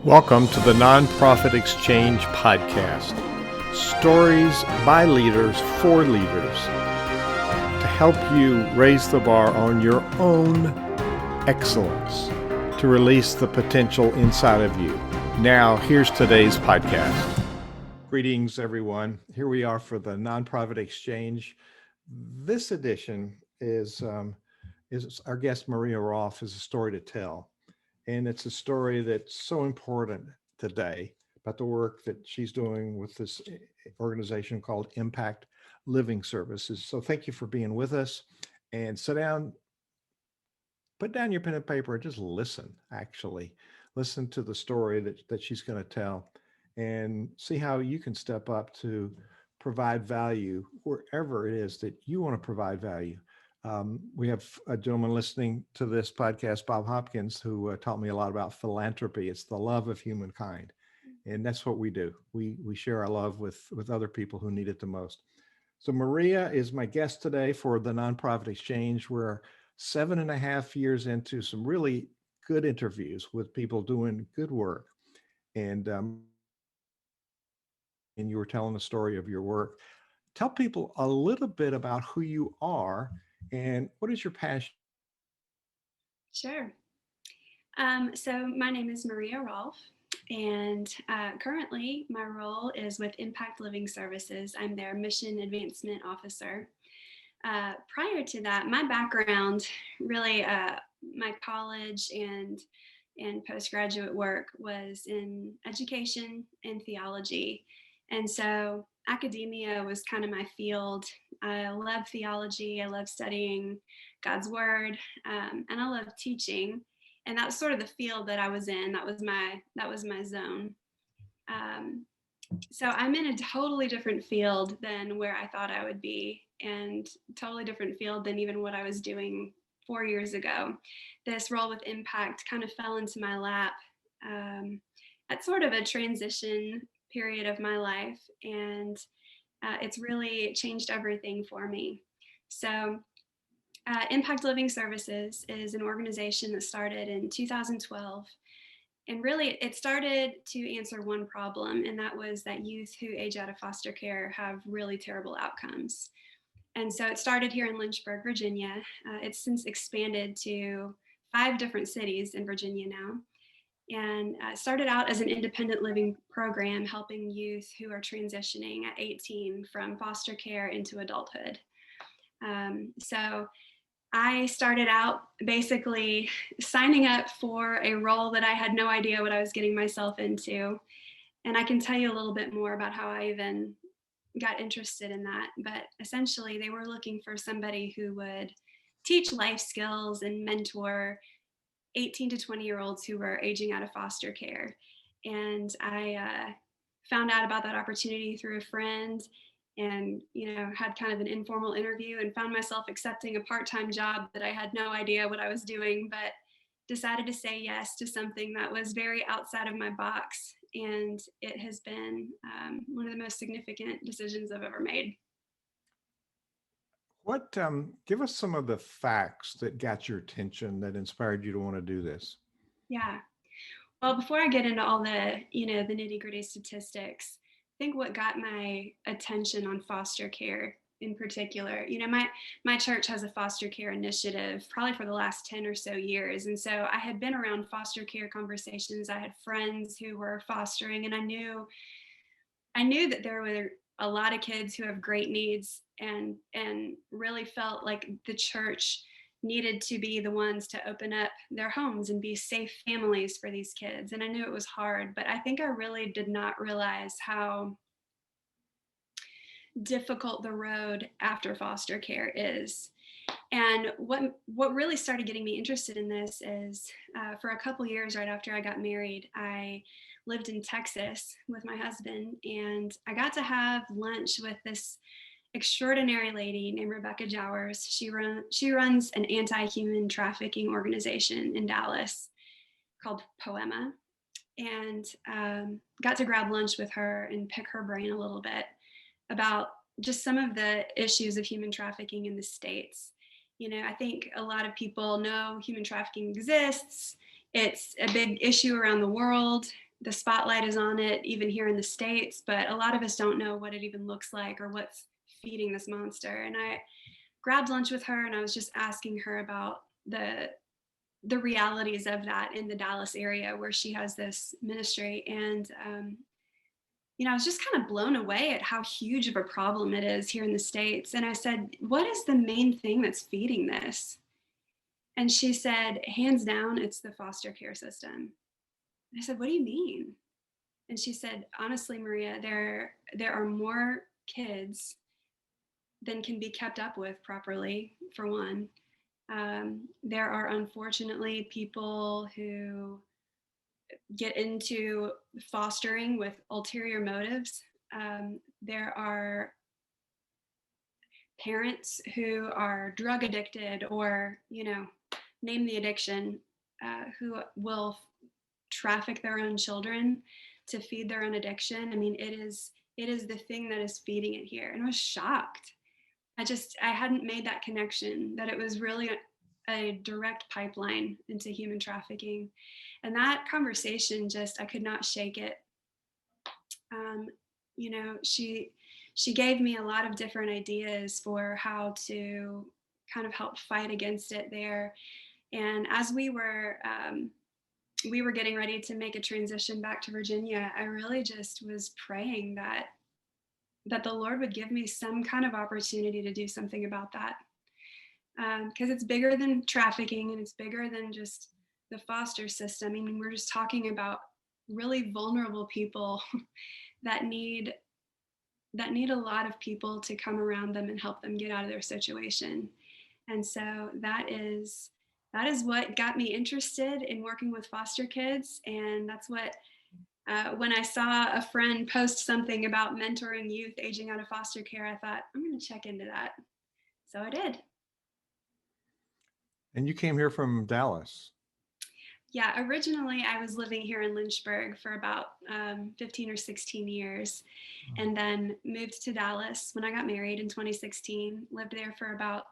Welcome to the Nonprofit Exchange Podcast. Stories by leaders for leaders to help you raise the bar on your own excellence, to release the potential inside of you. Now, here's today's podcast. Greetings, everyone. Here we are for the Nonprofit Exchange. This edition is our guest, Maria Rolf, has a story to tell. And it's a story that's so important today about the work that she's doing with this organization called Impact Living Services. So thank you for being with us, and sit down, put down your pen and paper and just listen, actually. Listen to the story that she's going to tell and see how you can step up to provide value wherever it is that you want to provide value. We have a gentleman listening to this podcast, Bob Hopkins, who taught me a lot about philanthropy. It's the love of humankind. And that's what we do. We share our love with other people who need it the most. So Maria is my guest today for the Nonprofit Exchange. We're 7.5 years into some really good interviews with people doing good work. And you were telling the story of your work. Tell people a little bit about who you are and what is your passion? Sure. So my name is Maria Rolf, and currently my role is with Impact Living Services. I'm their Mission Advancement Officer. Prior to that, my background, really, my college and postgraduate work was in education and theology. And so academia was kind of my field. I love theology. I love studying God's word, and I love teaching. And that's sort of the field that I was in. That was my zone. Um, so I'm in a totally different field than where I thought I would be, and totally different field than even what I was doing 4 years ago. This role with Impact kind of fell into my lap at sort of a transition period of my life, and it's really changed everything for me. So Impact Living Services is an organization that started in 2012. And really, it started to answer one problem, and that was that youth who age out of foster care have really terrible outcomes. And so it started here in Lynchburg, Virginia. It's since expanded to 5 different cities in Virginia now. And started out as an independent living program helping youth who are transitioning at 18 from foster care into adulthood. So I started out basically signing up for a role that I had no idea what I was getting myself into. And I can tell you a little bit more about how I even got interested in that. But essentially, they were looking for somebody who would teach life skills and mentor 18 to 20-year-olds who were aging out of foster care. And I found out about that opportunity through a friend, and had kind of an informal interview and found myself accepting a part-time job that I had no idea what I was doing, but decided to say yes to something that was very outside of my box. And it has been one of the most significant decisions I've ever made. Give us some of the facts that got your attention that inspired you to want to do this. Yeah. Well, before I get into all the nitty-gritty statistics, I think what got my attention on foster care in particular, my church has a foster care initiative probably for the last 10 or so years. And so I had been around foster care conversations. I had friends who were fostering, and I knew that there were a lot of kids who have great needs, and really felt like the church needed to be the ones to open up their homes and be safe families for these kids. And I knew it was hard, but I think I really did not realize how difficult the road after foster care is. And what really started getting me interested in this is for a couple years right after I got married, I lived in Texas with my husband, and I got to have lunch with this extraordinary lady named Rebecca Jowers. She runs an anti-human trafficking organization in Dallas called Poema, and got to grab lunch with her and pick her brain a little bit about just some of the issues of human trafficking in the States. I think a lot of people know human trafficking exists. It's a big issue around the world. the spotlight is on it even here in the States, but a lot of us don't know what it even looks like or what's feeding this monster. And I grabbed lunch with her and I was just asking her about the realities of that in the Dallas area where she has this ministry. And I was just kind of blown away at how huge of a problem it is here in the States. And I said, what is the main thing that's feeding this? And she said, hands down, it's the foster care system. I said, what do you mean? And she said, honestly, Maria, there are more kids than can be kept up with properly, for one. There are unfortunately people who get into fostering with ulterior motives. There are parents who are drug addicted or, name the addiction, who will traffic their own children to feed their own addiction. I mean, it is the thing that is feeding it here. And I was shocked. I hadn't made that connection, that it was really a direct pipeline into human trafficking. And that conversation, I could not shake it. She gave me a lot of different ideas for how to kind of help fight against it there. And as we were getting ready to make a transition back to Virginia, I really just was praying that the Lord would give me some kind of opportunity to do something about that. Because it's bigger than trafficking and it's bigger than just the foster system. I mean, we're just talking about really vulnerable people that need a lot of people to come around them and help them get out of their situation. And so that is what got me interested in working with foster kids. And that's what, when I saw a friend post something about mentoring youth aging out of foster care, I thought, I'm going to check into that. So I did. And you came here from Dallas. Yeah, originally I was living here in Lynchburg for about 15 or 16 years, and then moved to Dallas when I got married in 2016, lived there for about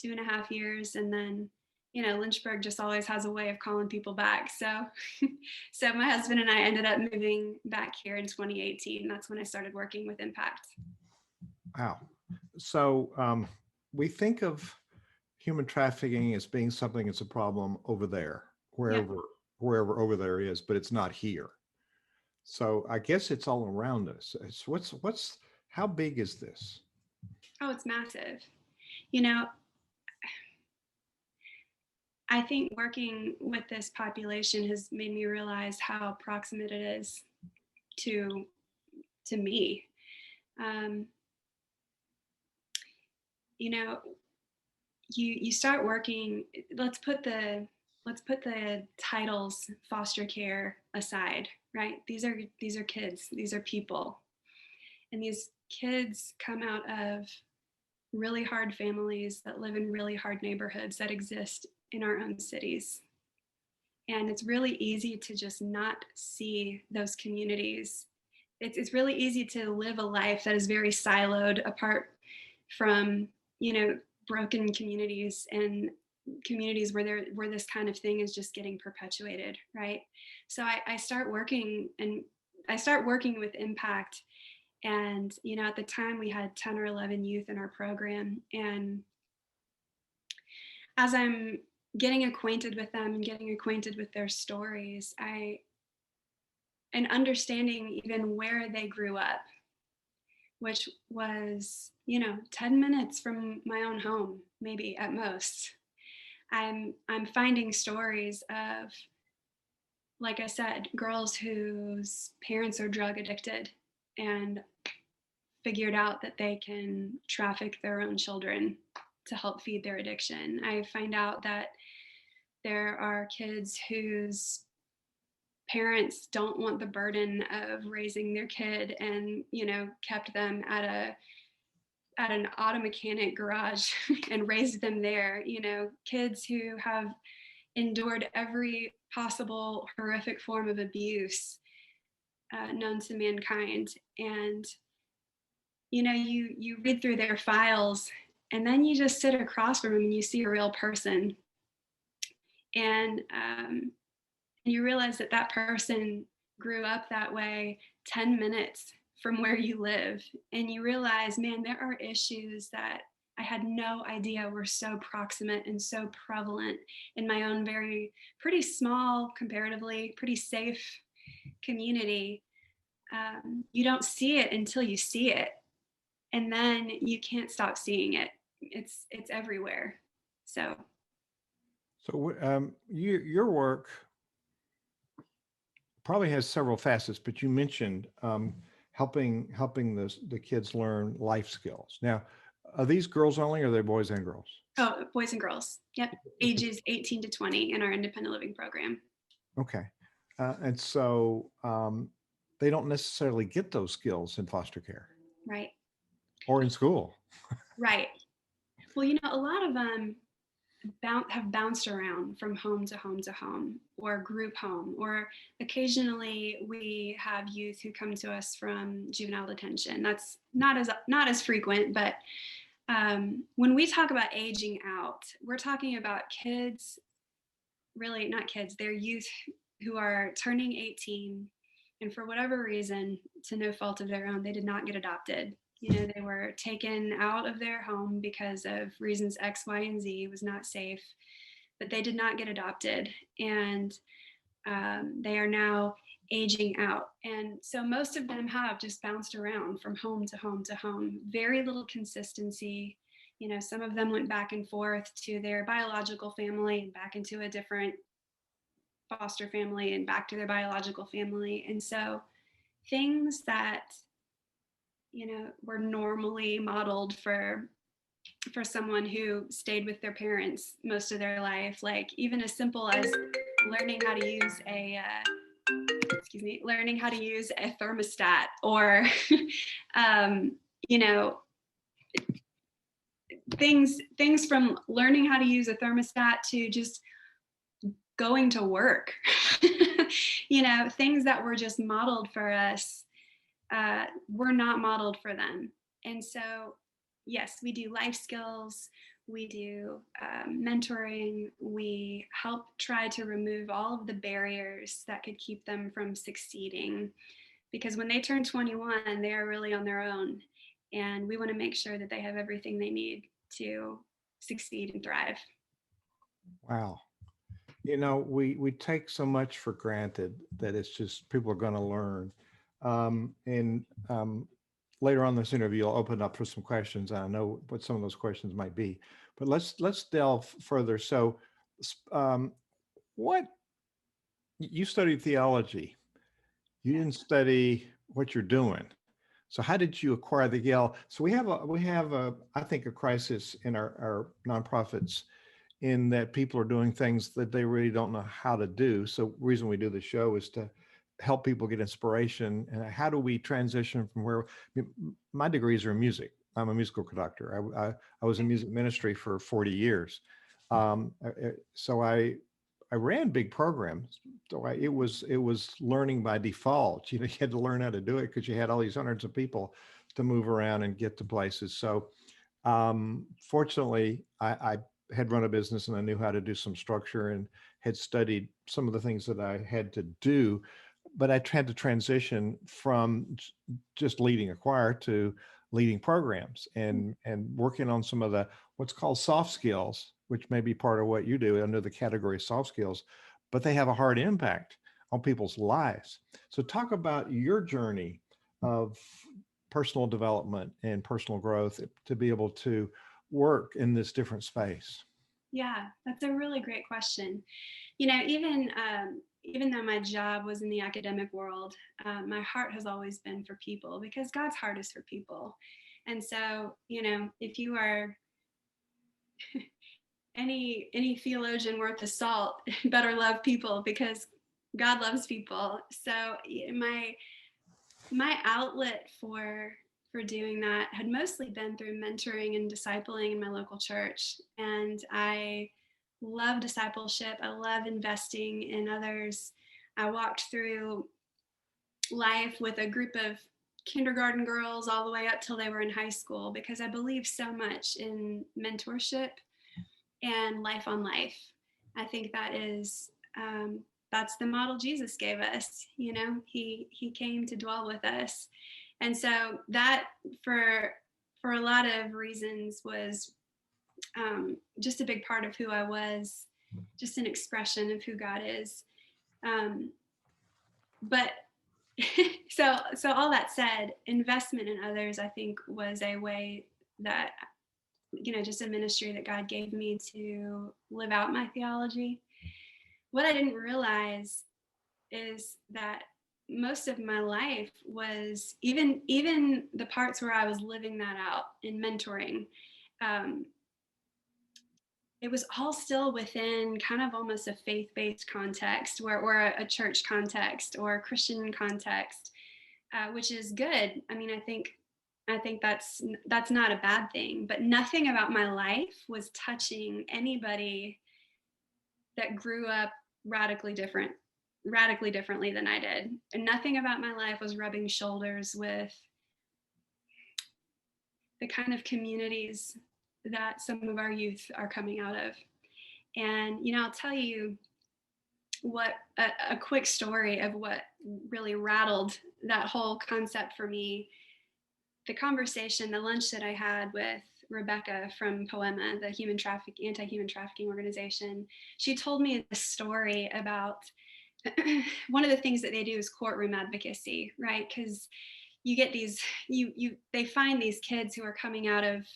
2.5 years, and then, Lynchburg just always has a way of calling people back. So, so my husband and I ended up moving back here in 2018. That's when I started working with Impact. Wow. So we think of human trafficking as being something that's a problem over there, wherever over there is, but it's not here. So I guess it's all around us. How big is this? Oh, it's massive. I think working with this population has made me realize how proximate it is to me. You start working. Let's put the titles foster care aside, right? These are kids. These are people, and these kids come out of really hard families that live in really hard neighborhoods that exist in our own cities. And it's really easy to just not see those communities. It's really easy to live a life that is very siloed apart from, broken communities and communities where this kind of thing is just getting perpetuated, right? So I start working with Impact. And, at the time we had 10 or 11 youth in our program. And as I'm getting acquainted with them and getting acquainted with their stories, and understanding even where they grew up, which was, 10 minutes from my own home, maybe at most. I'm finding stories of, like I said, girls whose parents are drug addicted and figured out that they can traffic their own children to help feed their addiction. I find out that there are kids whose parents don't want the burden of raising their kid and, kept them at an auto mechanic garage and raised them there. Kids who have endured every possible horrific form of abuse known to mankind. And you read through their files, and then you just sit across from them and you see a real person, and you realize that person grew up that way 10 minutes from where you live, and you realize, man, there are issues that I had no idea were so proximate and so prevalent in my own pretty small, comparatively, pretty safe community. You don't see it until you see it, and then you can't stop seeing it. It's everywhere. So So your work probably has several facets, but you mentioned helping the kids learn life skills. Now, are these girls only, or are they boys and girls? oh, boys and girls. Yep, ages 18 to 20 in our independent living program. Okay. And so they don't necessarily get those skills in foster care Right. or in school. Right. Well, a lot of them have bounced around from home to home to home, or group home, or occasionally we have youth who come to us from juvenile detention. That's not as frequent, but when we talk about aging out, we're talking about kids, really not kids, they're youth who are turning 18, and for whatever reason, to no fault of their own, they did not get adopted. They were taken out of their home because of reasons X, Y, and Z. It was not safe, but they did not get adopted. And they are now aging out. And so most of them have just bounced around from home to home to home, very little consistency. Some of them went back and forth to their biological family and back into a different foster family and back to their biological family. And so things that were normally modeled for someone who stayed with their parents most of their life, like even as simple as learning how to use a thermostat, or things from learning how to use a thermostat to just going to work. Things that were just modeled for us were not modeled for them. And so, yes, we do life skills, we do mentoring, we help try to remove all of the barriers that could keep them from succeeding. Because when they turn 21, they are really on their own. And we want to make sure that they have everything they need to succeed and thrive. Wow. We take so much for granted that it's just people are going to learn. And later on in this interview, I'll open up for some questions. I know what some of those questions might be, but let's delve further. So, what you studied theology? You didn't study what you're doing. So how did you acquire the Yale? So we have I think a crisis in our nonprofits, in that people are doing things that they really don't know how to do. So the reason we do the show is to help people get inspiration. And how do we transition from where, my degrees are in music. I'm a musical conductor. I was in music ministry for 40 years. So I ran big programs. So it was learning by default. You had to learn how to do it because you had all these hundreds of people to move around and get to places. So fortunately, I had run a business and I knew how to do some structure and had studied some of the things that I had to do, but I had to transition from just leading a choir to leading programs and working on some of the what's called soft skills, which may be part of what you do under the category of soft skills, but they have a hard impact on people's lives. So talk about your journey of personal development and personal growth to be able to work in this different space. Yeah, that's a really great question. Even though my job was in the academic world, my heart has always been for people, because God's heart is for people. And so, if you are any theologian worth the salt, better love people, because God loves people. So my outlet for doing that had mostly been through mentoring and discipling in my local church. And I love discipleship. I love investing in others. I walked through life with a group of kindergarten girls all the way up till they were in high school, because I believe so much in mentorship and life on life. I think that is that's the model Jesus gave us. You know, he came to dwell with us. And so that for a lot of reasons was just a big part of who I was, just an expression of who God is. But so all that said, investment in others, I think, was a way that, you know, just a ministry that God gave me to live out my theology. What I didn't realize is that most of my life was, even the parts where I was living that out in mentoring, it was all still within kind of almost a faith-based context, or a church context or a Christian context, which is good. I mean, I think that's not a bad thing, but nothing about my life was touching anybody that grew up radically differently than I did. And nothing about my life was rubbing shoulders with the kind of communities that some of our youth are coming out of. And, you know, I'll tell you what a quick story of what really rattled that whole concept for me. The lunch that I had with Rebecca from Poema, the anti-human trafficking organization, she told me a story about one of the things that they do is courtroom advocacy, right? Because you get these, they find these kids who are coming out of,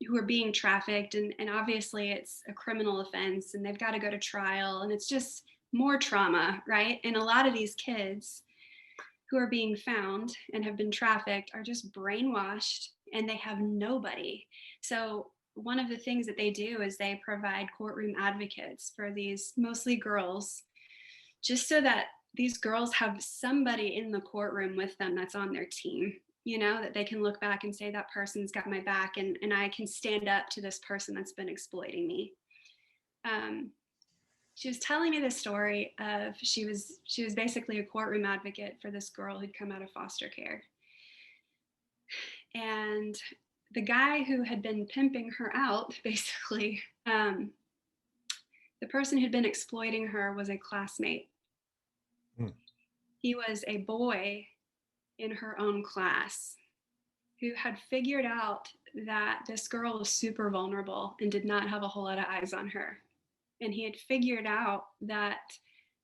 who are being trafficked, and obviously it's a criminal offense and they've got to go to trial, and it's just more trauma, right? And a lot of these kids who are being found and have been trafficked are just brainwashed and they have nobody. So one of the things that they do is they provide courtroom advocates for these mostly girls, just so that these girls have somebody in the courtroom with them that's on their team, you know, that they can look back and say, that person's got my back, and I can stand up to this person that's been exploiting me. She was telling me this story of, she was basically a courtroom advocate for this girl who'd come out of foster care. And the guy who had been pimping her out, basically, the person who'd been exploiting her was a classmate. He was a boy in her own class who had figured out that this girl was super vulnerable and did not have a whole lot of eyes on her. And he had figured out that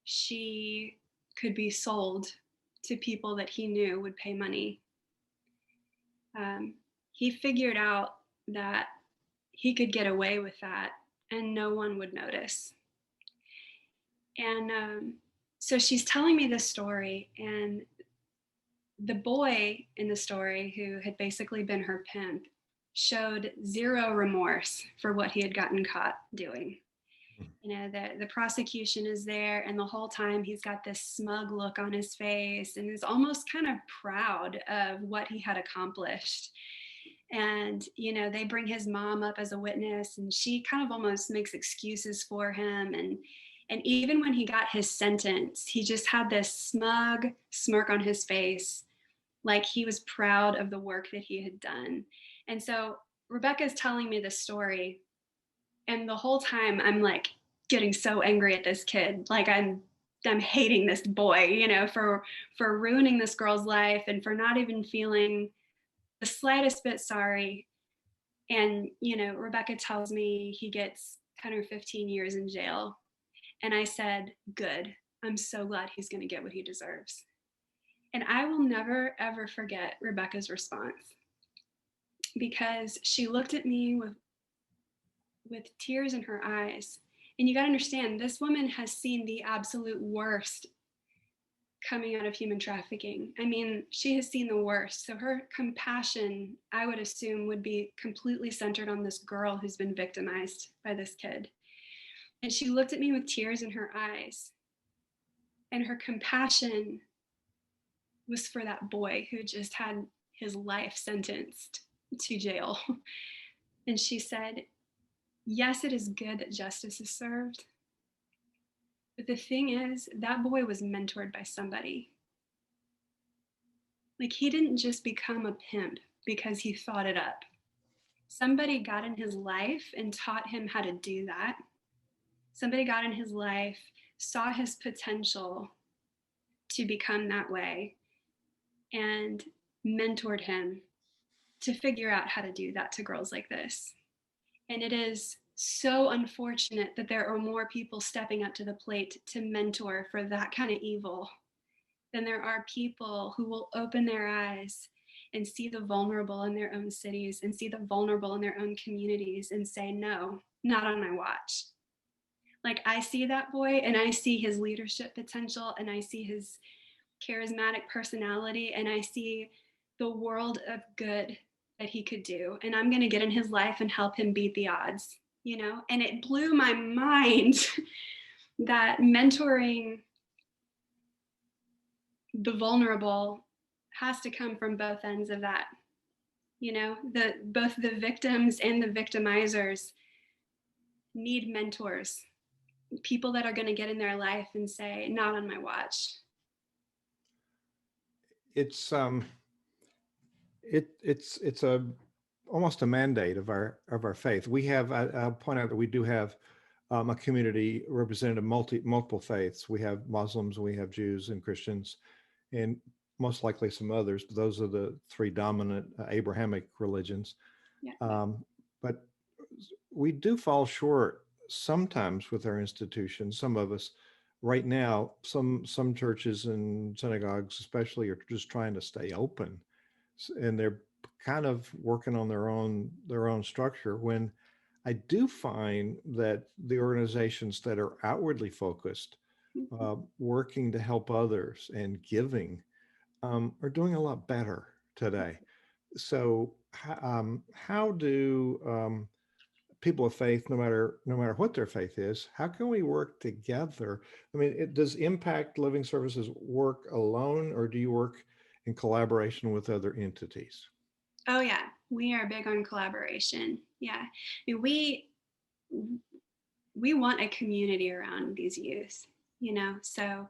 she could be sold to people that he knew would pay money. He figured out that he could get away with that and no one would notice. And so she's telling me this story, and the boy in the story, who had basically been her pimp, showed zero remorse for what he had gotten caught doing. You know, the prosecution is there, and the whole time he's got this smug look on his face and is almost kind of proud of what he had accomplished. And, you know, they bring his mom up as a witness, and she kind of almost makes excuses for him. And even when he got his sentence, he just had this smug smirk on his face, like he was proud of the work that he had done. And so Rebecca's telling me this story, and the whole time I'm like getting so angry at this kid. Like I'm hating this boy, you know, for ruining this girl's life and for not even feeling the slightest bit sorry. And, you know, Rebecca tells me he gets 10 or 15 years in jail. And I said, good. I'm so glad he's going to get what he deserves. And I will never, ever forget Rebecca's response, because she looked at me with tears in her eyes. And you got to understand, this woman has seen the absolute worst coming out of human trafficking. I mean, she has seen the worst. So her compassion, I would assume, would be completely centered on this girl who's been victimized by this kid. And she looked at me with tears in her eyes. And her compassion was for that boy who just had his life sentenced to jail. And she said, yes, it is good that justice is served. But the thing is, that boy was mentored by somebody. Like, he didn't just become a pimp because he thought it up. Somebody got in his life and taught him how to do that. Somebody got in his life saw his potential to become that way and mentored him to figure out how to do that to girls like this. And it is so unfortunate that there are more people stepping up to the plate to mentor for that kind of evil than there are people who will open their eyes and see the vulnerable in their own cities and see the vulnerable in their own communities and say, no, not on my watch. Like, I see that boy and I see his leadership potential and I see his charismatic personality and I see the world of good that he could do. And I'm going to get in his life and help him beat the odds, you know? And it blew my mind that mentoring the vulnerable has to come from both ends of that. You know, both the victims and the victimizers need mentors, people that are going to get in their life and say, not on my watch. It's it's a almost a mandate of our faith. We have, I'll point out that we do have a community represented of multiple faiths. We have Muslims, we have Jews and Christians, and most likely some others. But those are the three dominant Abrahamic religions. Yeah. But we do fall short sometimes with our institutions. Some of us, right now, some churches and synagogues, especially, are just trying to stay open, and they're kind of working on their own structure. When I do find that the organizations that are outwardly focused, working to help others and giving, are doing a lot better today. So, how do people of faith, no matter what their faith is, how can we work together? I mean, does Impact Living Services work alone, or do you work in collaboration with other entities? Oh yeah, we are big on collaboration. Yeah, I mean, we want a community around these youth, you know, so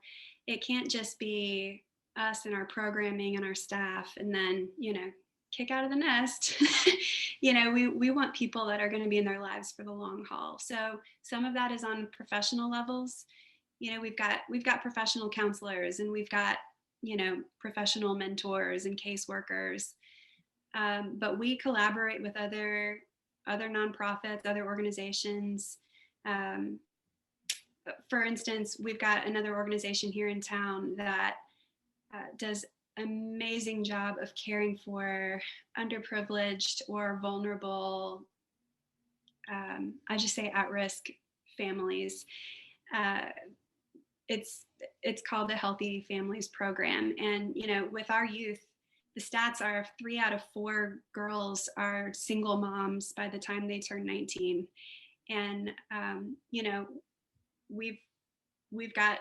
it can't just be us and our programming and our staff and then, you know, kick out of the nest. You know, we want people that are going to be in their lives for the long haul. So some of that is on professional levels. You know, we've got professional counselors and we've got, you know, professional mentors and caseworkers. But we collaborate with other nonprofits, other organizations. Um, for instance, we've got another organization here in town that does amazing job of caring for underprivileged or vulnerable, I just say at-risk families. Uh, it's called the Healthy Families Program, and you know, with our youth, the stats are 3 out of 4 girls are single moms by the time they turn 19, and you know, we've got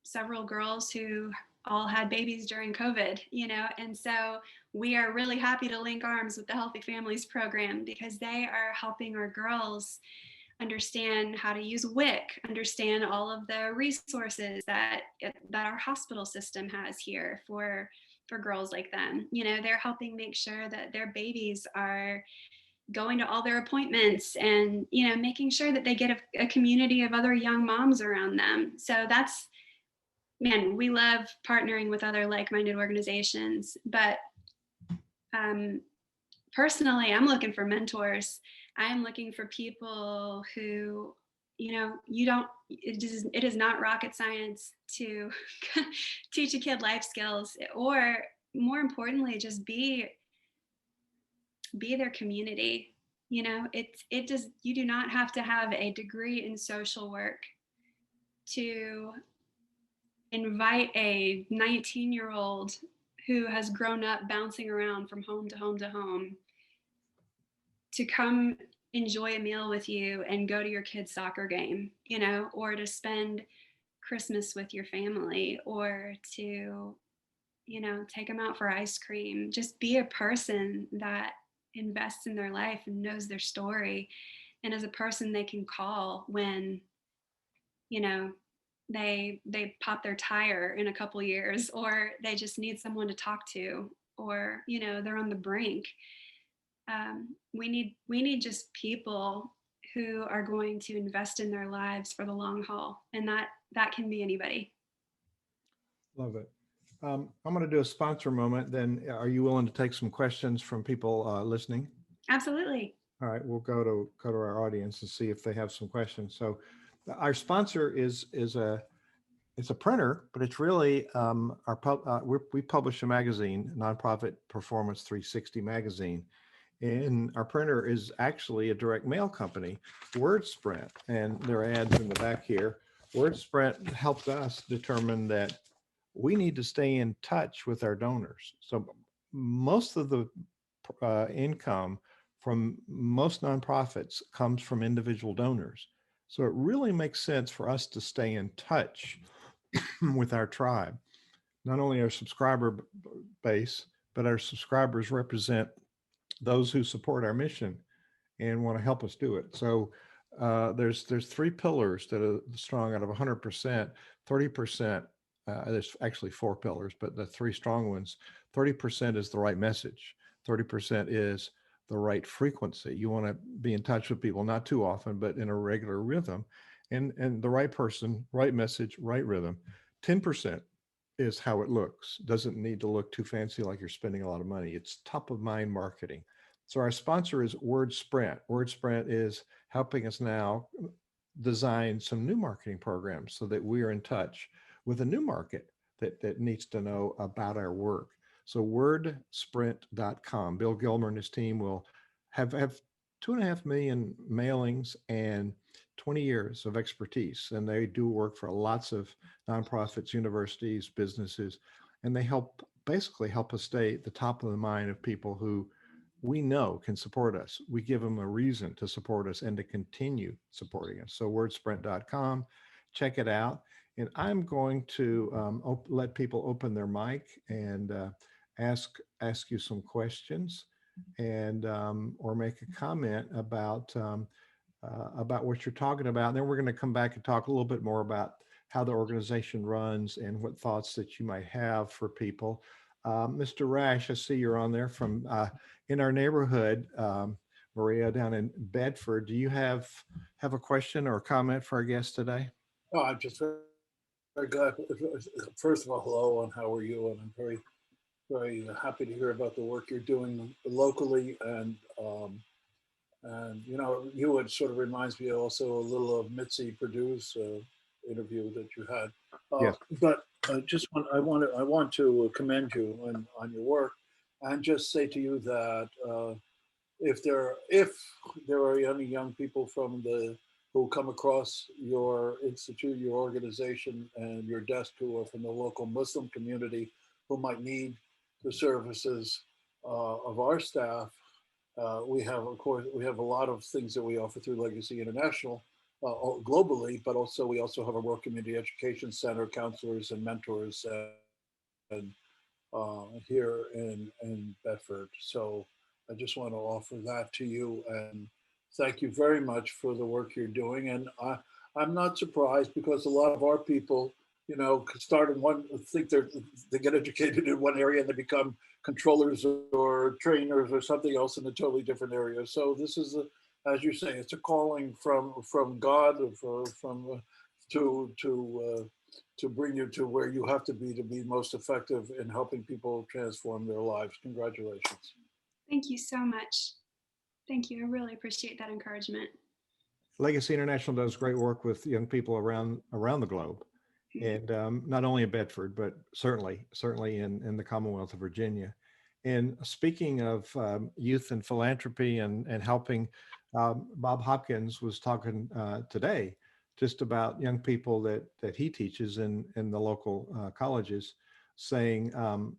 several girls who all had babies during COVID, you know, and so we are really happy to link arms with the Healthy Families Program because they are helping our girls understand how to use WIC, understand all of the resources that our hospital system has here for girls like them. You know, they're helping make sure that their babies are going to all their appointments and, you know, making sure that they get a community of other young moms around them. So that's, man, we love partnering with other like-minded organizations. But personally, I'm looking for mentors. I'm looking for people who, you know, it is not rocket science to teach a kid life skills, or more importantly, just be their community. You know, you do not have to have a degree in social work to invite a 19-year-old who has grown up bouncing around from home to home to home to come enjoy a meal with you and go to your kid's soccer game, you know, or to spend Christmas with your family, or to, you know, take them out for ice cream. Just be a person that invests in their life and knows their story, and as a person they can call when, you know, they pop their tire in a couple years, or they just need someone to talk to, or, you know, they're on the brink. We need just people who are going to invest in their lives for the long haul. And that can be anybody. Love it. I'm going to do a sponsor moment. Then are you willing to take some questions from people listening? Absolutely. All right, we'll go to our audience and see if they have some questions. So our sponsor is it's a printer, but it's really we publish a magazine, Nonprofit Performance 360 magazine. And our printer is actually a direct mail company, WordSprint, and there are ads in the back here. WordSprint helped us determine that we need to stay in touch with our donors. So most of the income from most nonprofits comes from individual donors. So it really makes sense for us to stay in touch with our tribe, not only our subscriber base, but our subscribers represent those who support our mission and want to help us do it. So there's three pillars that are strong out of 100%, 30%. There's actually four pillars, but the three strong ones, 30% is the right message. 30% is the right frequency. You want to be in touch with people, not too often, but in a regular rhythm, and the right person, right message, right rhythm. 10% is how it looks. Doesn't need to look too fancy like you're spending a lot of money. It's top of mind marketing. So our sponsor is WordSprint. WordSprint is helping us now design some new marketing programs so that we are in touch with a new market that needs to know about our work. So wordsprint.com. Bill Gilmer and his team will have 2.5 million mailings and 20 years of expertise. And they do work for lots of nonprofits, universities, businesses, and they basically help us stay at the top of the mind of people who we know can support us. We give them a reason to support us and to continue supporting us. So wordsprint.com, check it out. And I'm going to let people open their mic and ask you some questions and or make a comment about what you're talking about. And then we're going to come back and talk a little bit more about how the organization runs and what thoughts that you might have for people. Mr. Rash, I see you're on there from in our neighborhood, Maria, down in Bedford. Do you have a question or a comment for our guest today? Oh, I'm just very glad. First of all, hello, and how are you? And I'm very, very happy to hear about the work you're doing locally. And you know, it sort of reminds me also a little of Mitzi Perdue's interview that you had. Yes. But I want to commend you on your work, and just say to you that if there are any young people who come across your institute, your organization, and your desk who are from the local Muslim community who might need the services of our staff, we have a lot of things that we offer through Legacy International globally, but also we also have a World Community Education Center, counselors and mentors and here in Bedford. So I just want to offer that to you and thank you very much for the work you're doing. And I'm not surprised because a lot of our people, start in they get educated in one area and they become controllers or trainers or something else in a totally different area. So this is, as you say, it's a calling from God to bring you to where you have to be most effective in helping people transform their lives. Congratulations. Thank you so much. Thank you. I really appreciate that encouragement. Legacy International does great work with young people around the globe, and not only in Bedford, but certainly in the Commonwealth of Virginia. And speaking of youth and philanthropy and helping, Bob Hopkins was talking today just about young people that he teaches in the local colleges, saying,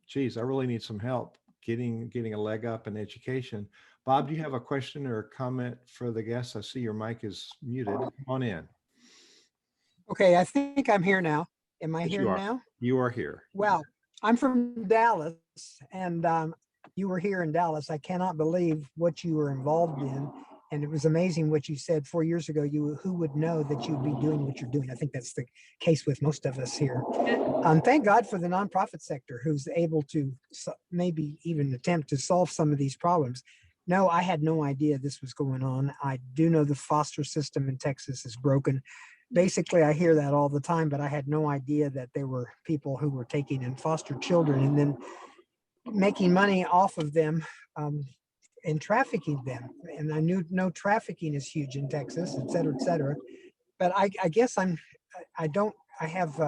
geez, I really need some help getting a leg up in education. Bob, do you have a question or a comment for the guests? I see your mic is muted. Come on in. Okay, I think I'm here now. Am I Yes, here now? You are here. Well, I'm from Dallas, and you were here in Dallas. I cannot believe what you were involved in. And it was amazing what you said 4 years ago. Who would know that you'd be doing what you're doing? I think that's the case with most of us here. Thank God for the nonprofit sector who's able to maybe even attempt to solve some of these problems. No, I had no idea this was going on. I do know the foster system in Texas is broken. Basically, I hear that all the time, but I had no idea that there were people who were taking in foster children and then making money off of them, and trafficking them. And I know trafficking is huge in Texas, et cetera, et cetera. But I guess I have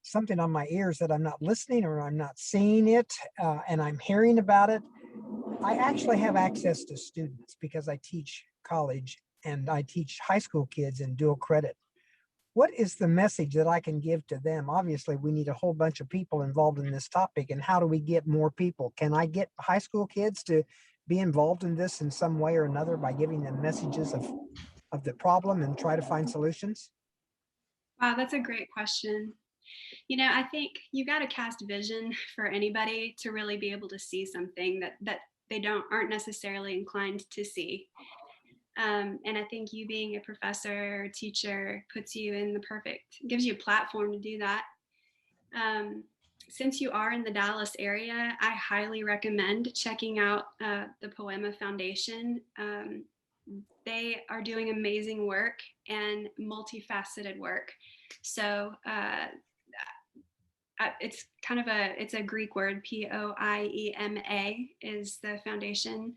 something on my ears that I'm not listening or I'm not seeing it, and I'm hearing about it. I actually have access to students because I teach college and I teach high school kids in dual credit. What is the message that I can give to them? Obviously, we need a whole bunch of people involved in this topic. And how do we get more people? Can I get high school kids to be involved in this in some way or another by giving them messages of the problem and try to find solutions? Wow, that's a great question. You know, I think you got to cast vision for anybody to really be able to see something that they aren't necessarily inclined to see. And I think you being a professor or teacher puts you in gives you a platform to do that. Since you are in the Dallas area, I highly recommend checking out the Poema Foundation. They are doing amazing work and multifaceted work. So it's a Greek word, Poiema is the foundation.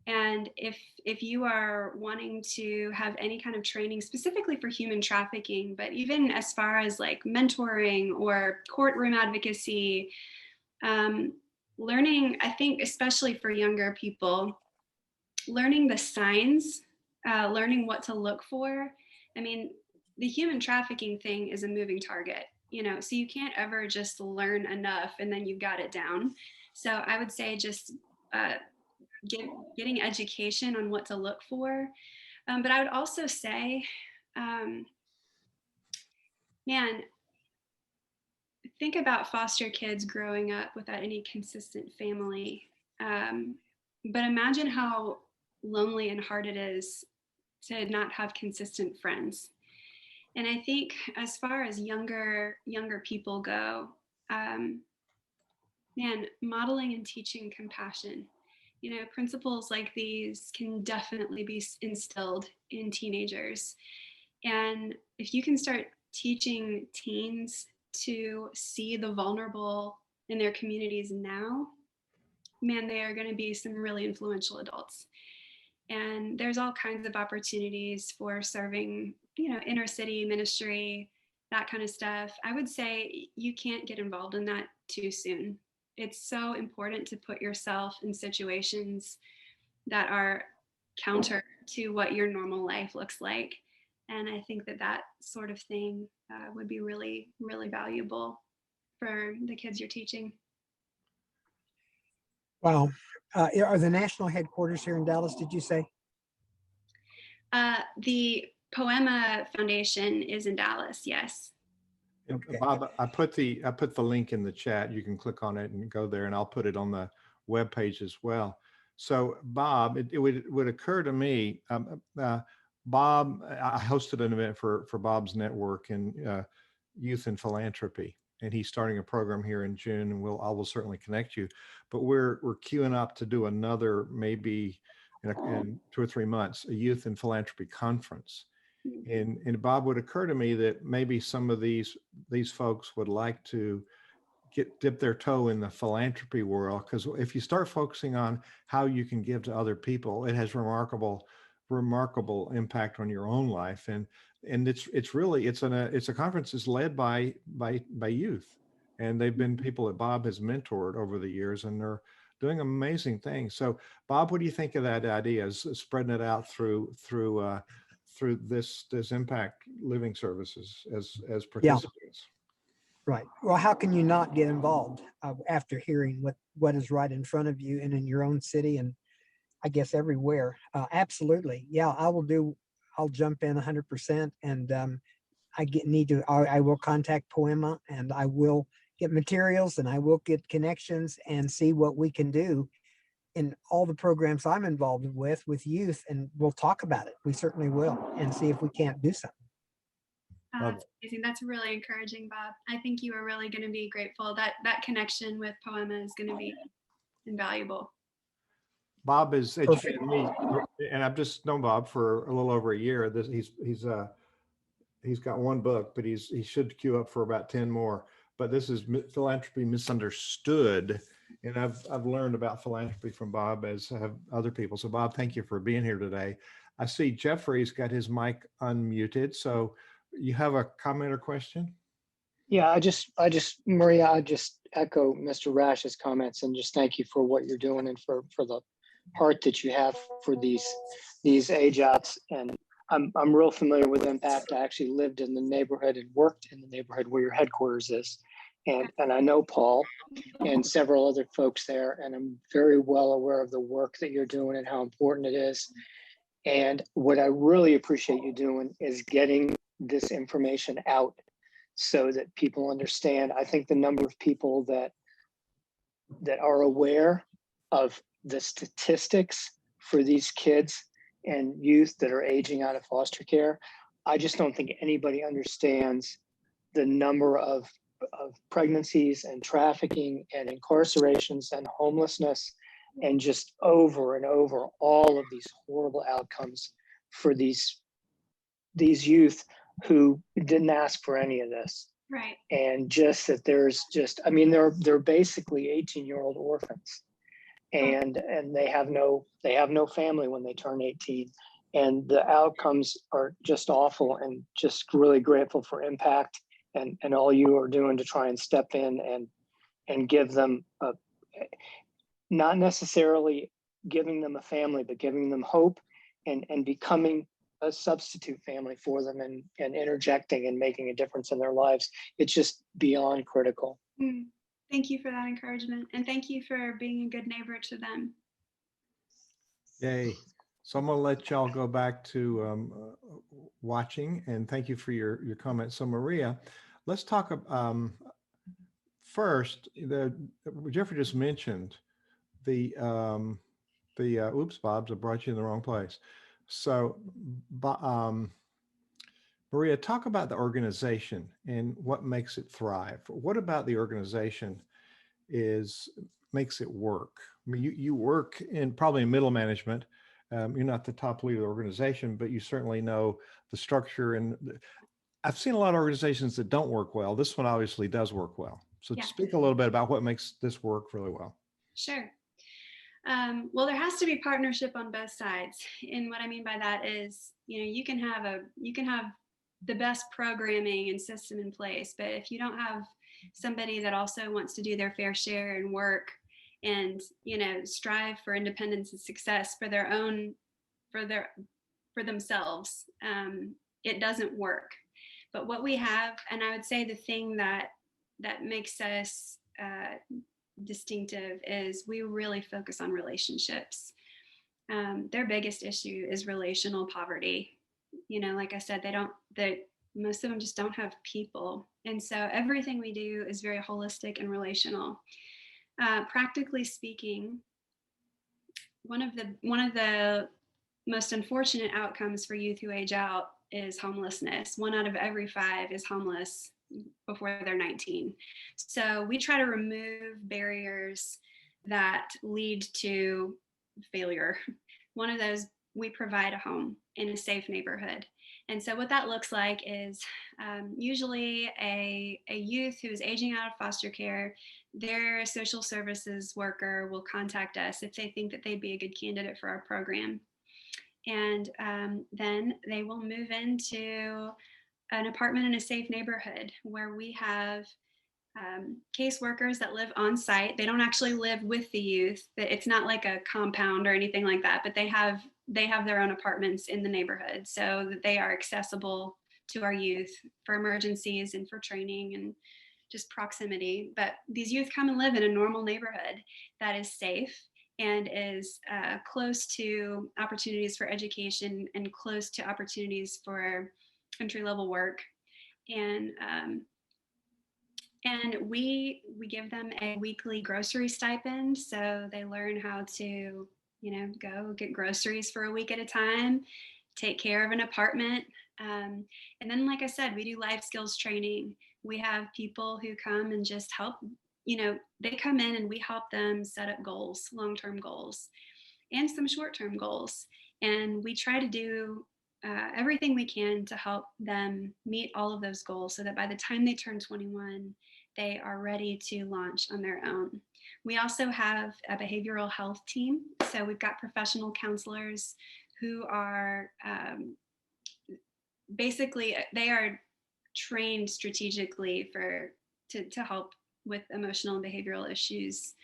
And if you are wanting to have any kind of training specifically for human trafficking, but even as far as like mentoring or courtroom advocacy, learning, I think, especially for younger people, learning the signs, learning what to look for. I mean, the human trafficking thing is a moving target, you know, so you can't ever just learn enough and then you've got it down. So I would say just getting education on what to look for. But I would also say, man, think about foster kids growing up without any consistent family. But imagine how lonely and hard it is to not have consistent friends. And I think as far as younger people go, man, modeling and teaching compassion. You know, principles like these can definitely be instilled in teenagers. And if you can start teaching teens to see the vulnerable in their communities now, man, they are going to be some really influential adults. And there's all kinds of opportunities for serving, you know, inner city ministry, that kind of stuff. I would say you can't get involved in that too soon. It's so important to put yourself in situations that are counter to what your normal life looks like. And I think that sort of thing would be really, really valuable for the kids you're teaching. Wow. Are the national headquarters here in Dallas, did you say? The Poema Foundation is in Dallas, yes. Okay. Bob, I put the link in the chat. You can click on it and go there, and I'll put it on the webpage as well. So, Bob, it would occur to me, Bob, I hosted an event for Bob's network in youth and philanthropy, and he's starting a program here in June, and I will certainly connect you. But we're queuing up to do another, maybe in 2 or 3 months, a youth and philanthropy conference. And Bob, would occur to me that maybe some of these folks would like to dip their toe in the philanthropy world, because if you start focusing on how you can give to other people, it has remarkable impact on your own life. And it's a conference that's led by youth, and they've been people that Bob has mentored over the years, and they're doing amazing things. So, Bob, what do you think of that idea, is spreading it out through this impact living services as participants? Right. Well, how can you not get involved after hearing what is right in front of you and in your own city, and I guess everywhere? Absolutely. Yeah, I'll jump in 100%. And I will contact Poema, and I will get materials, and I will get connections and see what we can do in all the programs I'm involved with youth, and we'll talk about it. We certainly will, and see if we can't do something. That's amazing. That's really encouraging, Bob. I think you are really going to be grateful that connection with Poema is going to be invaluable. Bob has educated me, and I've just known Bob for a little over a year. He's got one book, but he should queue up for about 10 more. But this is Philanthropy Misunderstood, and I've learned about philanthropy from Bob, as have other people. So Bob, thank you for being here today. I see Jeffrey's got his mic unmuted. So you have a comment or question? Yeah, Maria, I just echo Mr. Rash's comments and just thank you for what you're doing and for the heart that you have for these age outs. And I'm real familiar with Impact. I actually lived in the neighborhood and worked in the neighborhood where your headquarters is. And I know Paul and several other folks there, and I'm very well aware of the work that you're doing and how important it is. And what I really appreciate you doing is getting this information out so that people understand. I think the number of people that are aware of the statistics for these kids and youth that are aging out of foster care, I just don't think anybody understands the number of pregnancies and trafficking and incarcerations and homelessness and just over and over all of these horrible outcomes for these youth who didn't ask for any of this. Right. And just that there's just, I mean, they're basically 18-year-old orphans, and they have no family when they turn 18, and the outcomes are just awful. And just really grateful for Impact and all you are doing to try and step in and give them not necessarily giving them a family, but giving them hope and becoming a substitute family for them and interjecting and making a difference in their lives. It's just beyond critical. Thank you for that encouragement. And thank you for being a good neighbor to them. Yay. So I'm going to let y'all go back to watching, and thank you for your comments. So Maria, let's talk first, Jeffrey just mentioned the oops, Bob's, I brought you in the wrong place. So, Maria, talk about the organization and what makes it thrive. What about the organization makes it work? I mean, you work probably in middle management. You're not the top leader of the organization, but you certainly know the structure. And I've seen a lot of organizations that don't work well. This one obviously does work well. So speak a little bit about what makes this work really well. Sure. Well, there has to be partnership on both sides. And what I mean by that is, you can have the best programming and system in place, but if you don't have somebody that also wants to do their fair share and work and, strive for independence and success for themselves, it doesn't work. But what we have, and I would say the thing that makes us distinctive is we really focus on relationships. Their biggest issue is relational poverty. Like I said, most of them just don't have people. And so everything we do is very holistic and relational. Practically speaking, one of the most unfortunate outcomes for youth who age out is homelessness. 1 out of every 5 is homeless before they're 19. So we try to remove barriers that lead to failure. One of those, we provide a home in a safe neighborhood. And so what that looks like is usually a youth who is aging out of foster care, their social services worker will contact us if they think that they'd be a good candidate for our program. And then they will move into an apartment in a safe neighborhood where we have caseworkers that live on site. They don't actually live with the youth. It's not like a compound or anything like that, but they have their own apartments in the neighborhood so that they are accessible to our youth for emergencies and for training and just proximity. But these youth come and live in a normal neighborhood that is safe and is close to opportunities for education and close to opportunities for entry-level work. And we give them a weekly grocery stipend, so they learn how to, go get groceries for a week at a time, take care of an apartment. And then, like I said, we do life skills training. We have people who come and just help, they come in and we help them set up goals, long-term goals. and some short-term goals. And we try to do everything we can to help them meet all of those goals so that by the time they turn 21, they are ready to launch on their own. We also have a behavioral health team. So we've got professional counselors who are basically, they are trained strategically to help with emotional and behavioral issues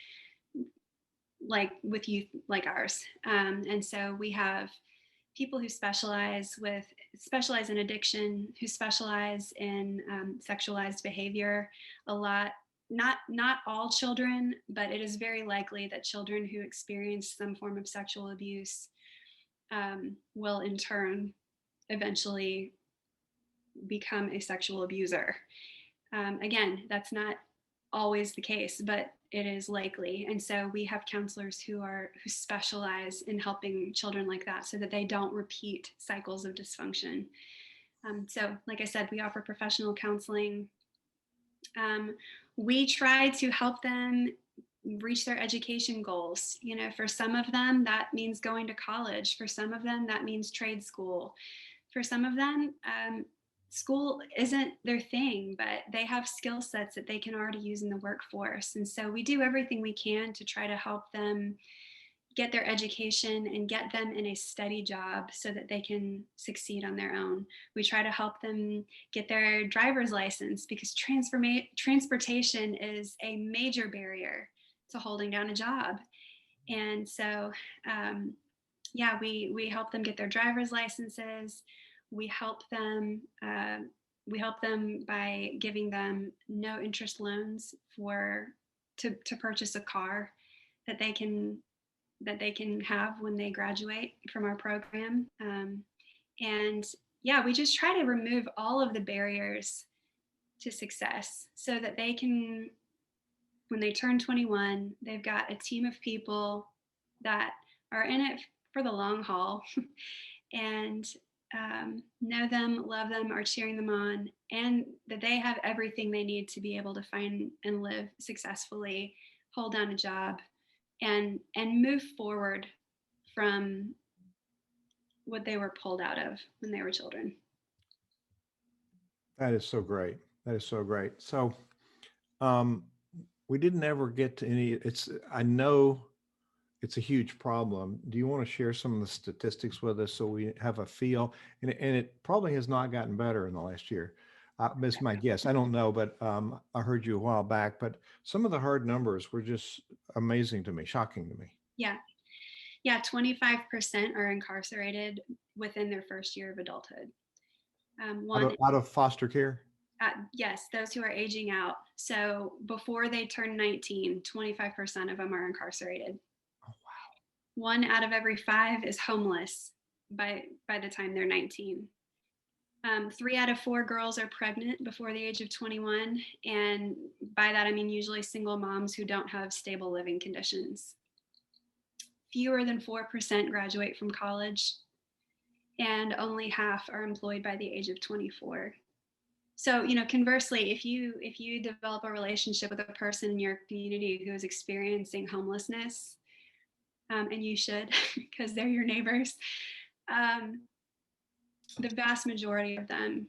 like with youth like ours. And so we have people who specialize in addiction, who specialize in sexualized behavior a lot. Not all children, but it is very likely that children who experience some form of sexual abuse will in turn eventually become a sexual abuser. Again, that's not always the case, but it is likely. And so we have counselors who specialize in helping children like that so that they don't repeat cycles of dysfunction. So like I said, we offer professional counseling. We try to help them reach their education goals. You know, for some of them, that means going to college. For some of them, that means trade school. For some of them, school isn't their thing, but they have skill sets that they can already use in the workforce. And so we do everything we can to try to help them get their education and get them in a steady job so that they can succeed on their own. We try to help them get their driver's license because transportation is a major barrier to holding down a job. And so, we help them get their driver's licenses. We help them by giving them no interest loans to purchase a car that they can have when they graduate from our program. We just try to remove all of the barriers to success so that they can, when they turn 21, they've got a team of people that are in it for the long haul and know them, love them, are cheering them on, and that they have everything they need to be able to find and live successfully, hold down a job, and move forward from what they were pulled out of when they were children. That is so great. That is so great. So we didn't ever get to any, I know it's a huge problem. Do you want to share some of the statistics with us so we have a feel? And it probably has not gotten better in the last year. That's my guess. I don't know, but I heard you a while back, but some of the hard numbers were just amazing to me, shocking to me. Yeah. 25% are incarcerated within their first year of adulthood. Out of foster care? Yes, those who are aging out. So before they turn 19, 25% of them are incarcerated. Oh, wow. 1 out of every 5 is homeless by the time they're 19. 3 out of 4 girls are pregnant before the age of 21. And by that, I mean usually single moms who don't have stable living conditions. Fewer than 4% graduate from college, and only half are employed by the age of 24. So, conversely, if you develop a relationship with a person in your community who is experiencing homelessness, and you should, because they're your neighbors, the vast majority of them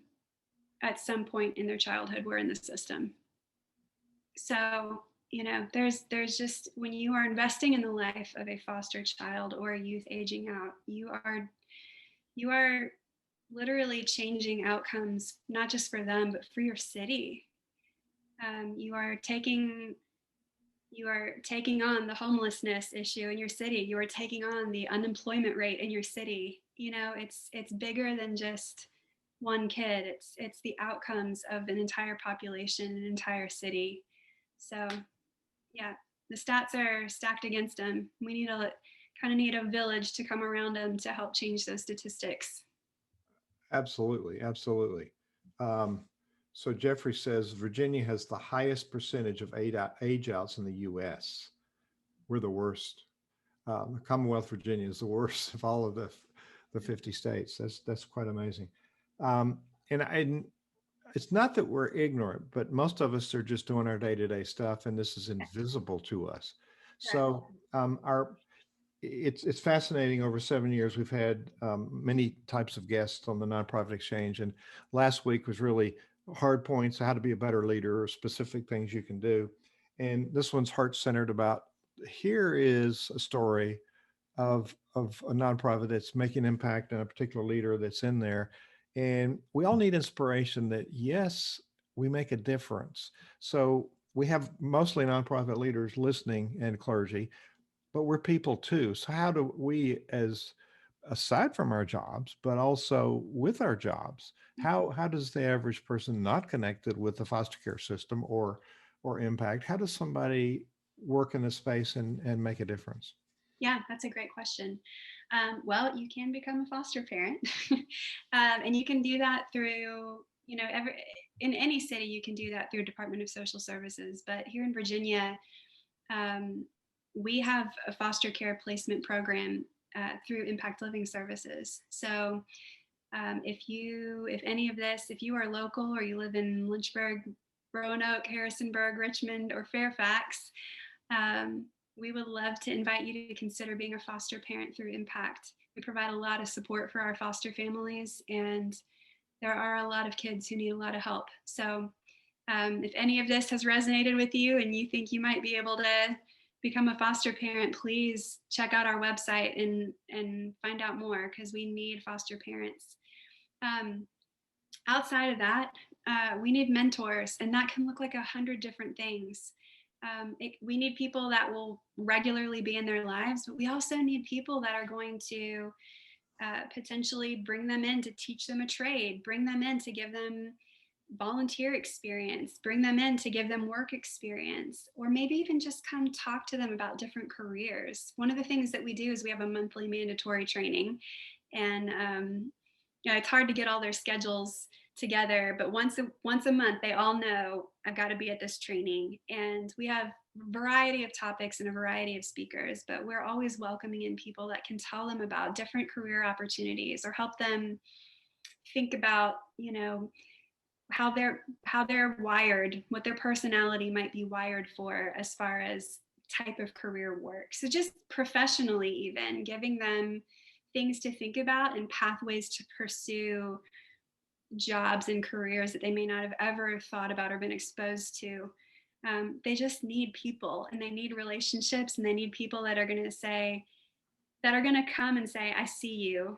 at some point in their childhood were in the system. So, there's just, when you are investing in the life of a foster child or a youth aging out, you are literally changing outcomes, not just for them, but for your city. You are taking on the homelessness issue in your city. You are taking on the unemployment rate in your city. It's bigger than just one kid. It's the outcomes of an entire population, an entire city. So, yeah, the stats are stacked against them. We need a village to come around them to help change those statistics. Absolutely. Absolutely. So Jeffrey says Virginia has the highest percentage of age outs in the U.S. We're the worst. The Commonwealth Virginia is the worst of all of the 50 states. That's quite amazing. And it's not that we're ignorant, but most of us are just doing our day-to-day stuff, and this is invisible to us. So it's fascinating. Over 7 years, we've had many types of guests on the nonprofit exchange, and last week was really hard points, how to be a better leader, or specific things you can do. And this one's heart centered about, here is a story of a nonprofit that's making impact and a particular leader that's in there. And we all need inspiration that, yes, we make a difference. So we have mostly nonprofit leaders listening and clergy, but we're people too. So how do we, as aside from our jobs, but also with our jobs, how does the average person not connected with the foster care system or impact, how does somebody work in a space and make a difference? Yeah, that's a great question. Well, you can become a foster parent, and you can do that through, in any city, you can do that through Department of Social Services. But here in Virginia, we have a foster care placement program through Impact Living Services. So if you are local or you live in Lynchburg, Roanoke, Harrisonburg, Richmond, or Fairfax, we would love to invite you to consider being a foster parent through Impact. We provide a lot of support for our foster families, and there are a lot of kids who need a lot of help. So if any of this has resonated with you and you think you might be able to become a foster parent, please check out our website and find out more, because we need foster parents. Outside of that, we need mentors, and that can look like 100 different things. We need people that will regularly be in their lives, but we also need people that are going to potentially bring them in to teach them a trade, bring them in to give them volunteer experience, bring them in to give them work experience, or maybe even just come talk to them about different careers. One of the things that we do is we have a monthly mandatory training, and it's hard to get all their schedules together, but once a month, they all know, I've got to be at this training. And we have a variety of topics and a variety of speakers, but we're always welcoming in people that can tell them about different career opportunities or help them think about, how they're wired, what their personality might be wired for as far as type of career work. So just professionally, even giving them things to think about and pathways to pursue jobs and careers that they may not have ever thought about or been exposed to. They just need people, and they need relationships, and they need people that are going to come and say, I see you,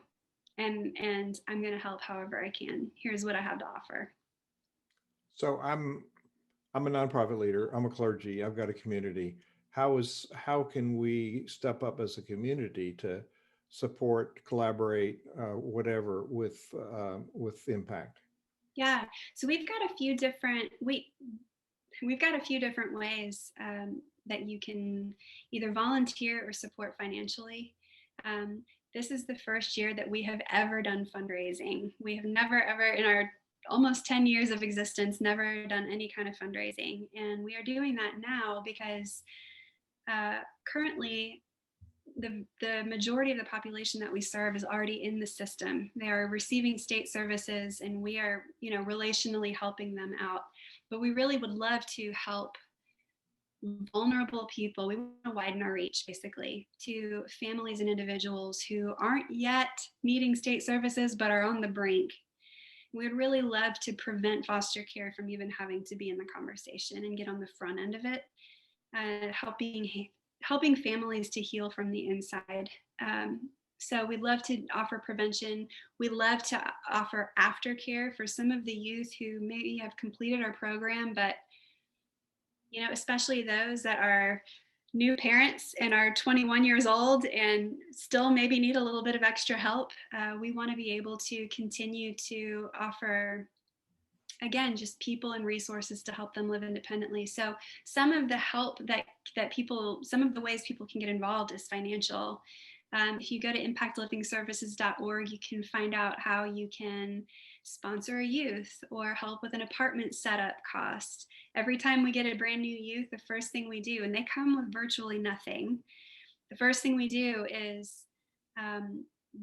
and I'm going to help however I can. Here's what I have to offer. So I'm a nonprofit leader. I'm a clergy. I've got a community. How can we step up as a community to support, collaborate, whatever with impact? Yeah, so we've got a few different ways that you can either volunteer or support financially. This is the first year that we have ever done fundraising. We have never, ever in our almost 10 years of existence, never done any kind of fundraising. And we are doing that now because currently the majority of the population that we serve is already in the system. They are receiving state services, and we are, relationally helping them out. But we really would love to help vulnerable people. We want to widen our reach, basically, to families and individuals who aren't yet needing state services but are on the brink. We'd really love to prevent foster care from even having to be in the conversation and get on the front end of it, helping families to heal from the inside. So we'd love to offer prevention. We love to offer aftercare for some of the youth who maybe have completed our program, but especially those that are new parents and are 21 years old and still maybe need a little bit of extra help. We want to be able to continue to offer, again, just people and resources to help them live independently. So some of the help some of the ways people can get involved is financial. If you go to impactlivingservices.org, you can find out how you can sponsor a youth or help with an apartment setup cost. Every time we get a brand new youth, the first thing we do, and they come with virtually nothing, the first thing we do is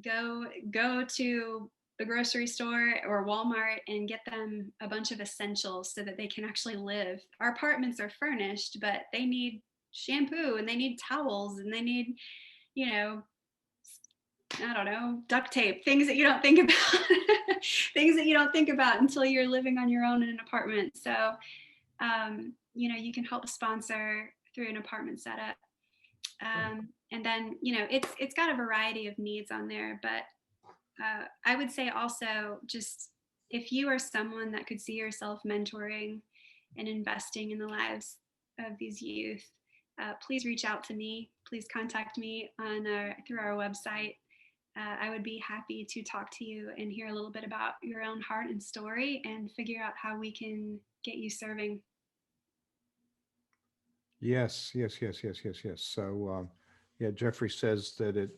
go to the grocery store or Walmart and get them a bunch of essentials so that they can actually live. Our apartments are furnished, but they need shampoo and they need towels and they need you know, I don't know, duct tape, things that you don't think about, things that you don't think about until you're living on your own in an apartment. So, you can help sponsor through an apartment setup. And then, it's got a variety of needs on there, but I would say also just if you are someone that could see yourself mentoring and investing in the lives of these youth, please reach out to me. Please contact me through our website. I would be happy to talk to you and hear a little bit about your own heart and story and figure out how we can get you serving. Yes, yes, yes, yes, yes, yes. So, yeah, Jeffrey says that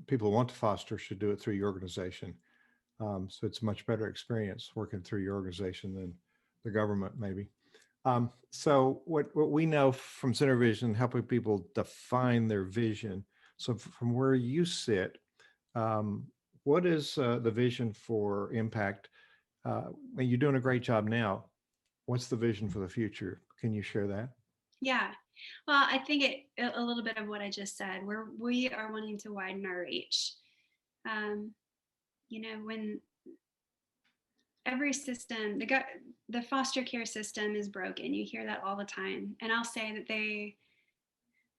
people who want to foster should do it through your organization. So it's a much better experience working through your organization than the government, maybe. So what we know from Center Vision, helping people define their vision. So from where you sit, what is the vision for impact? You're doing a great job now. What's the vision for the future? Can you share that? Yeah. Well, I think a little bit of what I just said, where we are wanting to widen our reach. When every system, the foster care system is broken. You hear that all the time. And I'll say that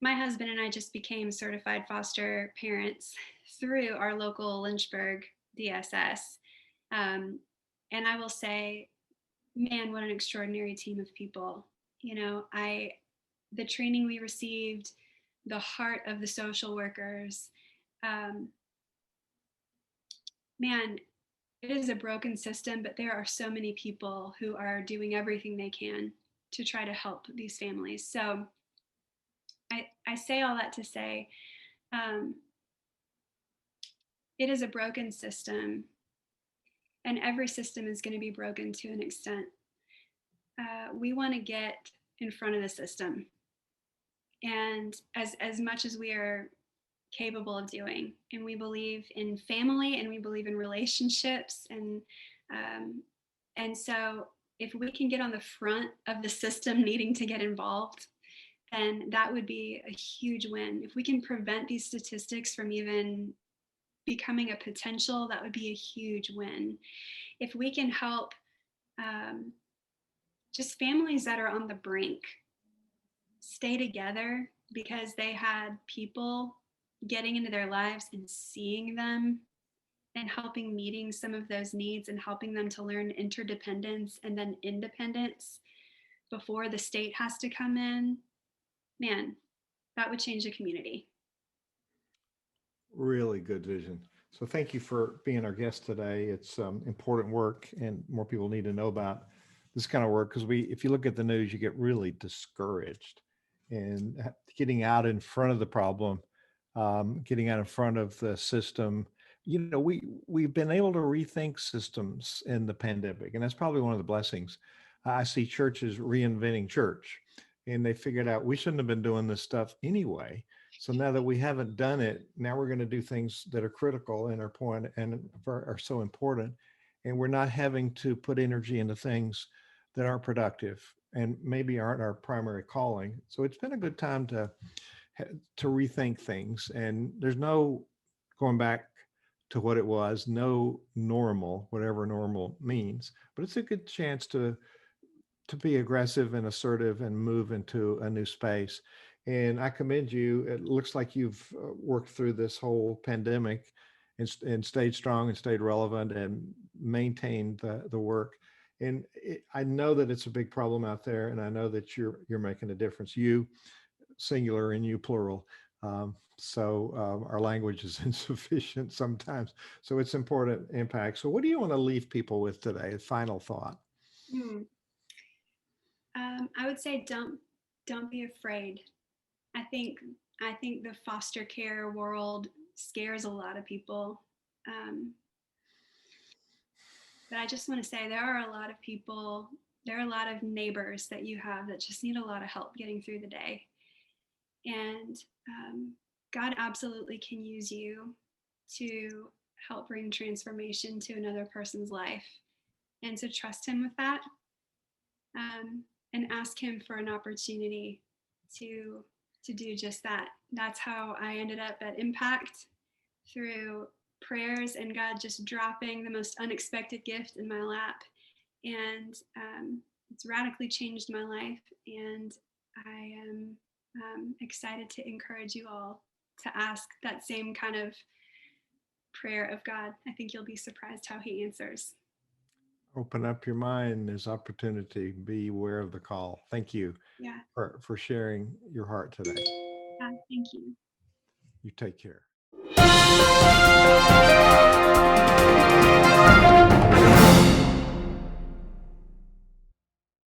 my husband and I just became certified foster parents through our local Lynchburg DSS. And I will say, man, what an extraordinary team of people. The training we received, the heart of the social workers, man, it is a broken system, but there are so many people who are doing everything they can to try to help these families. So I say all that to say, it is a broken system, and every system is going to be broken to an extent. We want to get in front of the system, and as much as we are capable of doing, and we believe in family, and we believe in relationships, and so if we can get on the front of the system needing to get involved, then that would be a huge win. If we can prevent these statistics from even becoming a potential, that would be a huge win. If we can help just families that are on the brink stay together because they had people getting into their lives and seeing them and helping meeting some of those needs and helping them to learn interdependence and then independence before the state has to come in, man, that would change the community. Really good vision. So thank you for being our guest today. It's important work, and more people need to know about this kind of work, because if you look at the news, you get really discouraged. And getting out in front of the problem, getting out in front of the system. We've been able to rethink systems in the pandemic, and that's probably one of the blessings. I see churches reinventing church, and they figured out we shouldn't have been doing this stuff anyway. So now that we haven't done it, now we're going to do things that are critical and are so important. And we're not having to put energy into things that aren't productive and maybe aren't our primary calling. So it's been a good time to rethink things. And there's no going back to what it was, no normal, whatever normal means. But it's a good chance to be aggressive and assertive and move into a new space. And I commend you. It looks like you've worked through this whole pandemic and stayed strong and stayed relevant and maintained the work. And I know that it's a big problem out there, and I know that you're making a difference. You, singular, and you, plural. Our language is insufficient sometimes. So it's important impact. So what do you want to leave people with today? A final thought. I would say don't be afraid. I think the foster care world scares a lot of people. But I just want to say there are a lot of people, there are a lot of neighbors that you have that just need a lot of help getting through the day. And God absolutely can use you to help bring transformation to another person's life. And to trust him with that, and ask him for an opportunity to to do just that. That's how I ended up at Impact, through prayers and God just dropping the most unexpected gift in my lap. And it's radically changed my life. And I am excited to encourage you all to ask that same kind of prayer of God. I think you'll be surprised how he answers. Open up your mind. There's opportunity. Be aware of the call. Thank you Yeah. for sharing your heart today. Thank you. You take care.